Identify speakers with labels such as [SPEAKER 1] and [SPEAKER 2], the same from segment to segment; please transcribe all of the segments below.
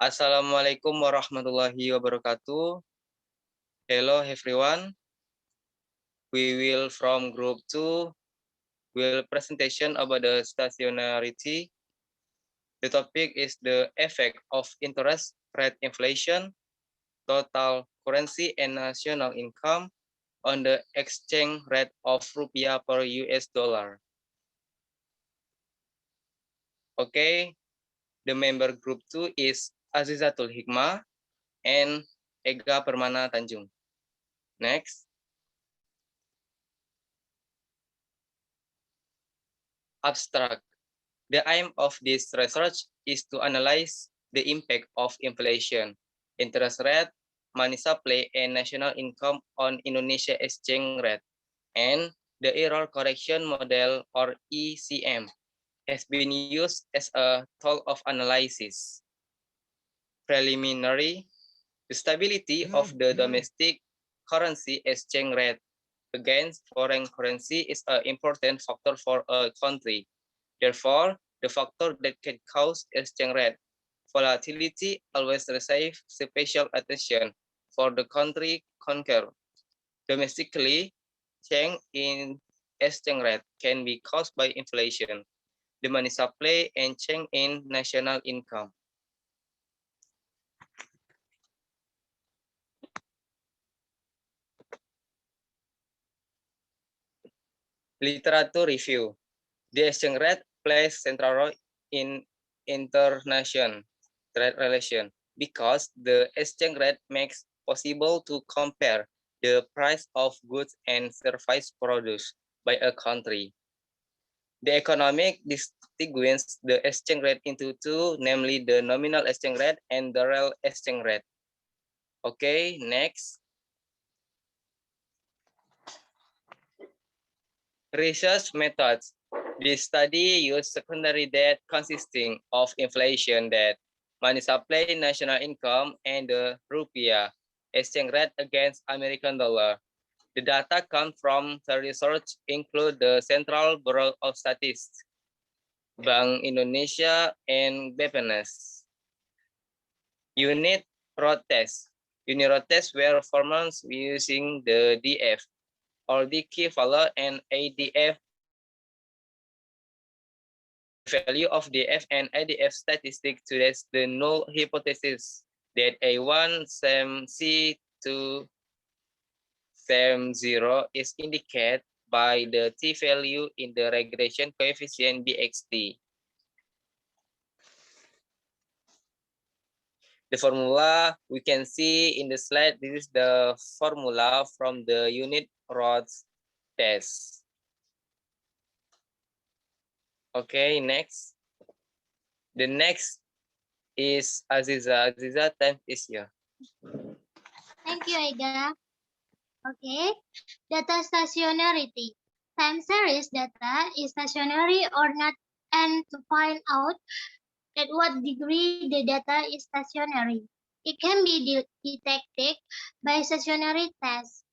[SPEAKER 1] Assalamualaikum warahmatullahi wabarakatuh. Hello everyone. We will from group 2 will presentation about the stationarity. The topic is the effect of interest rate inflation, total currency and national income on the exchange rate of rupiah per US dollar. Okay, the member group 2 is Azizatul Hikmah and Ega Permana Tanjung. Next. Abstract. The aim of this research is to analyze the impact of inflation, interest rate, money supply, and national income on Indonesia exchange rate, and the error correction model, or ECM, has been used as a tool of analysis. Preliminary, the stability of the domestic currency exchange rate against foreign currency is an important factor for a country. Therefore, the factor that can cause exchange rate volatility always receive special attention for the country concerned. Domestically, change in exchange rate can be caused by inflation, the money supply, and change in national income. Literature review. The exchange rate plays central role in international trade relation because the exchange rate makes possible to compare the price of goods and services produced by a country. The economic distinguishes the exchange rate into two, namely the nominal exchange rate and the real exchange rate. Okay, next. Research methods. This study used secondary data consisting of inflation data, money supply, national income, and the rupiah exchange rate against American dollar. The data come from the research include the Central Bureau of Statistics, Bank Indonesia, and BPNS. Unit road test. Unit road test were performed using the DF or the key value and ADF. Value of DF and ADF statistics to test the null hypothesis that A1 SEM C2 SEM 0 is indicated by the T value in the regression coefficient BXT. The formula we can see in the slide, this is the formula from the unit rods test. Okay, next. The next is Aziza. Aziza, time is here.
[SPEAKER 2] Thank you, Ega. Okay, data stationarity. Time series data is stationary or not, and to find out at what degree the data is stationary. It can be detected by stationary tests.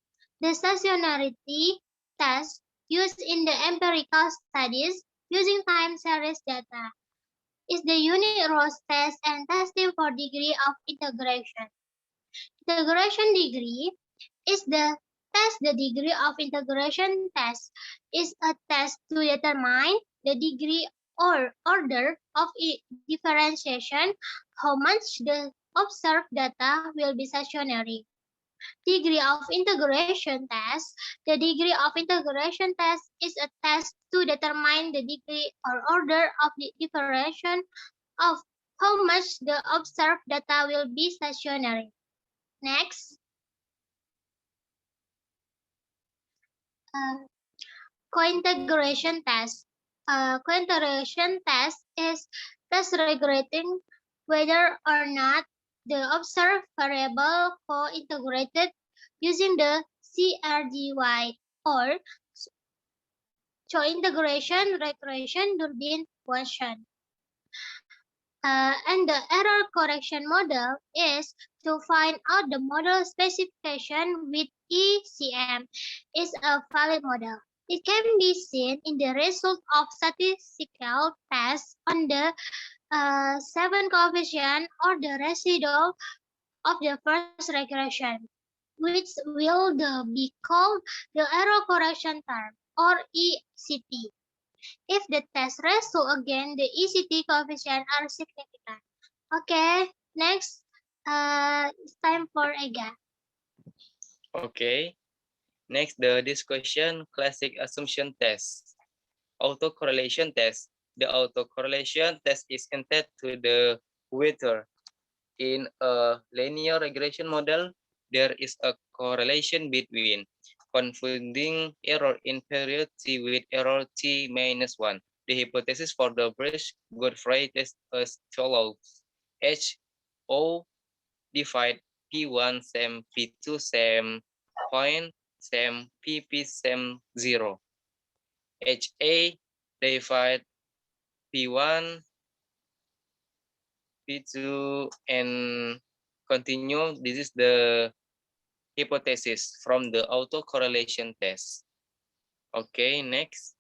[SPEAKER 2] The stationarity test used in the empirical studies using time series data is the unit rows test and testing for degree of integration. Integration degree is the test. The degree of integration test is a test to determine the degree or order of differentiation, how much the observed data will be stationary. Degree of integration test. The degree of integration test is a test to determine the degree or order of the differentiation of how much the observed data will be stationary. Next. Uh, Cointegration test. Cointegration test is test regulating whether or not the observed variable co-integrated using the CRDY or co-integration regression Durbin question. And the error correction model is to find out the model specification with ECM is a valid model. It can be seen in the result of statistical tests on the 7 coefficient or the residual of the first regression, which will be called the error correction term or ECT. If the test result again, the ECT coefficient are significant. Okay, next, it's time for Ega.
[SPEAKER 1] Okay. Next, this question, classic assumption test. Autocorrelation test. The autocorrelation test is intended to the whether in a linear regression model, there is a correlation between confounding error in period t with error t minus 1. The hypothesis for the Bridge-Godfrey test as follows. H O divide P1 sem P2 sem point sem PP sem 0. HA divide P1 P2 and continue. This is the hypothesis from the autocorrelation test. Okay, next.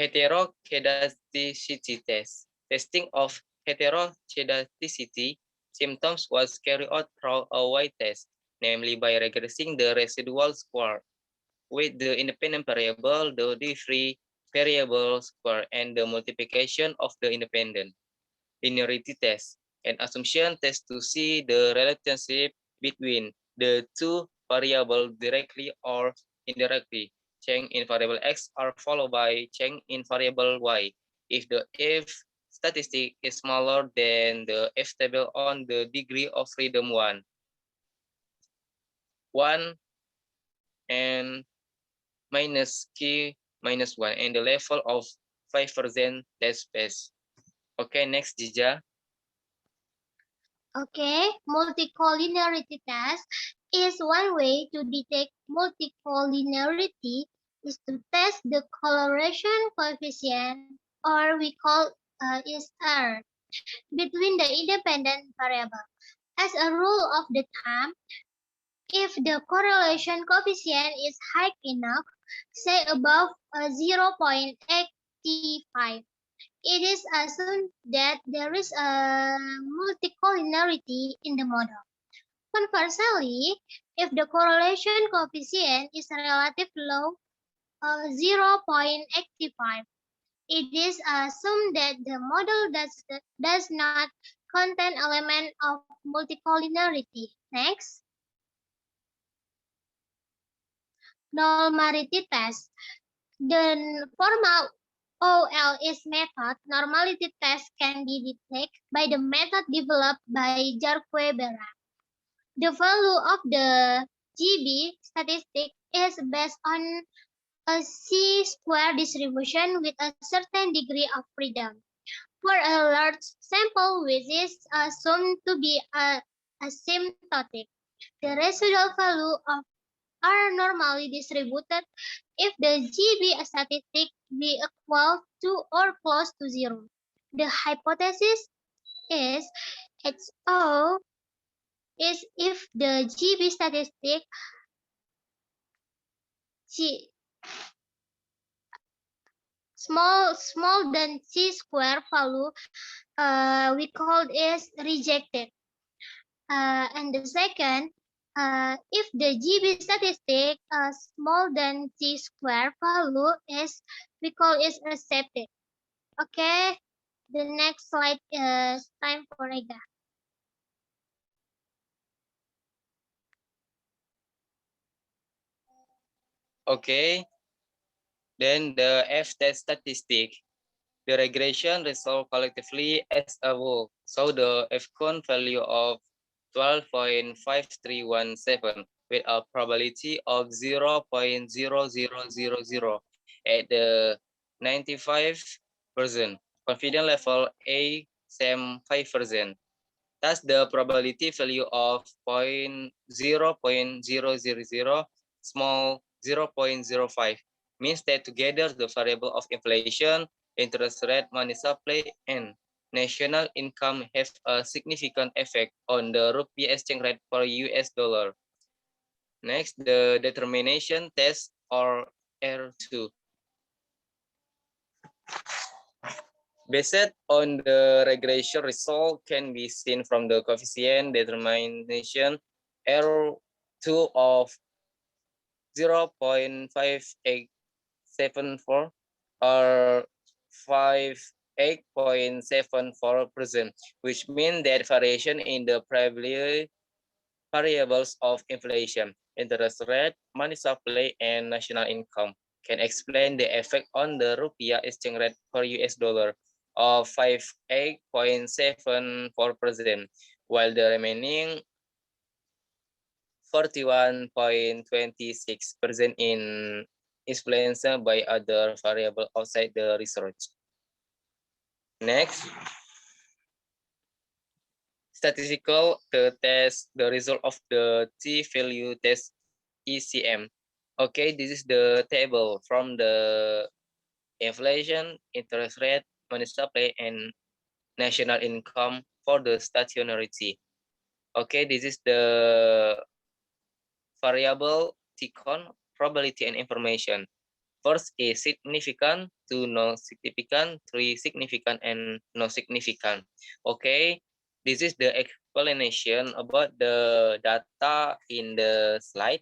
[SPEAKER 1] Heterokedasticity test. Testing of heterokedasticity symptoms was carried out through a Y test, namely by regressing the residual square with the independent variable, the free variable square, and the multiplication of the independent. Linearity test, an assumption test to see the relationship between the two variables directly or indirectly. Change in variable x are followed by change in variable y. If the F statistic is smaller than the F table on the degree of freedom 1 and minus k minus 1 and the level of 5% test space. Okay, next, Jija.
[SPEAKER 2] Okay, multicollinearity test is one way to detect multicollinearity is to test the coloration coefficient, or we call is R, between the independent variable. As a rule of the thumb, if the correlation coefficient is high enough, say above 0.85, it is assumed that there is a multicollinearity in the model. Conversely, if the correlation coefficient is relatively low, 0.85, it is assumed that the model does not contain element of multicollinearity. Next, normality test. The formal OLS method normality test can be detected by the method developed by Jarque-Bera. The value of the GB statistic is based on a C-square distribution with a certain degree of freedom. For a large sample which is assumed to be asymptotic, the residual value of are normally distributed if the GB statistic be equal to or close to 0. The hypothesis is HO is if the GB statistic G small than C square value we call is rejected. And the second, if the GB statistic small than C square value is we call is accepted. Okay, the next slide is time for Ega.
[SPEAKER 1] Okay, then the F-test statistic. The regression result collectively as a whole. So the F-con value of 12.5317 with a probability of 0.0000 at the 95%. Confidence level A SAM 5%. Thus the probability value of 0.000 small 0.05 means that together the variable of inflation, interest rate, money supply, and national income have a significant effect on the rupiah exchange rate for US dollar. Next, the determination test or R2. Based on the regression result can be seen from the coefficient determination error 2 of 0.5874 or 58.74%, which means that variation in the probability variables of inflation, interest rate, money supply, and national income can explain the effect on the rupiah exchange rate per US dollar of 58.74%, while the remaining 41.26% in influenced by other variables outside the research. Next, statistical test the result of the t-value test ECM. Okay, this is the table from the inflation, interest rate, money supply, and national income for the stationarity. Okay, this is the variable TCON, probability and information. First is significant, two no significant, three significant, and no significant. Okay, this is the explanation about the data in the slide.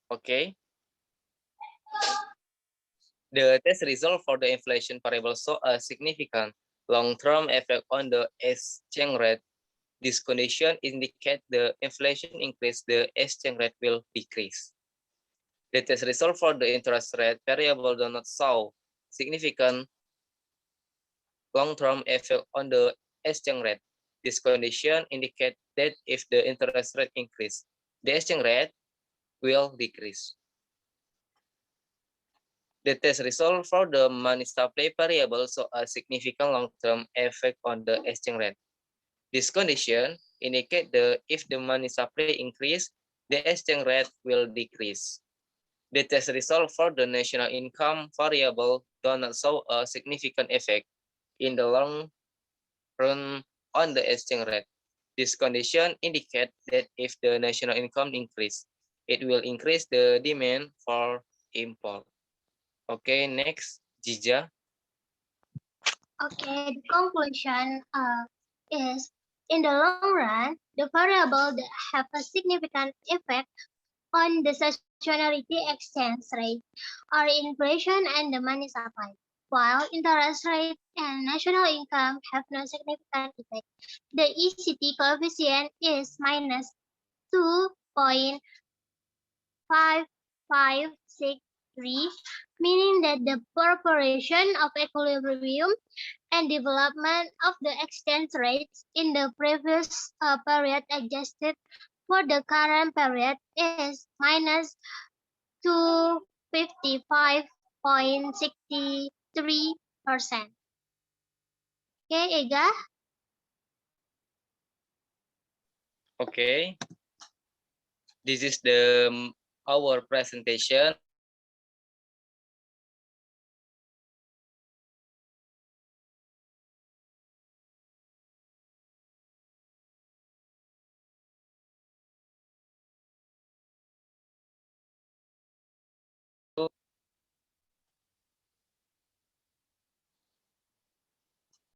[SPEAKER 1] Okay. The test result for the inflation variable show a significant long-term effect on the exchange rate. This condition indicates the inflation increase, the exchange rate will decrease. The test result for the interest rate variable do not show significant long-term effect on the exchange rate. This condition indicates that if the interest rate increase, the exchange rate will decrease. The test result for the money supply variable show a significant long-term effect on the exchange rate. This condition indicates if the money supply increase, the exchange rate will decrease. The test result for the national income variable do not show a significant effect in the long run on the exchange rate. This condition indicates that if the national income increase, it will increase the demand for import. Okay, next, Jija.
[SPEAKER 2] Okay, the conclusion is in the long run, the variable that have a significant effect on the stationarity exchange rate are inflation and the money supply, while interest rate and national income have no significant effect. The ECT coefficient is minus 2.5563, meaning that the proportion of equilibrium and development of the exchange rates in the previous period adjusted for the current period is minus 255.63%. Okay, Ega?
[SPEAKER 1] Okay. This is the our presentation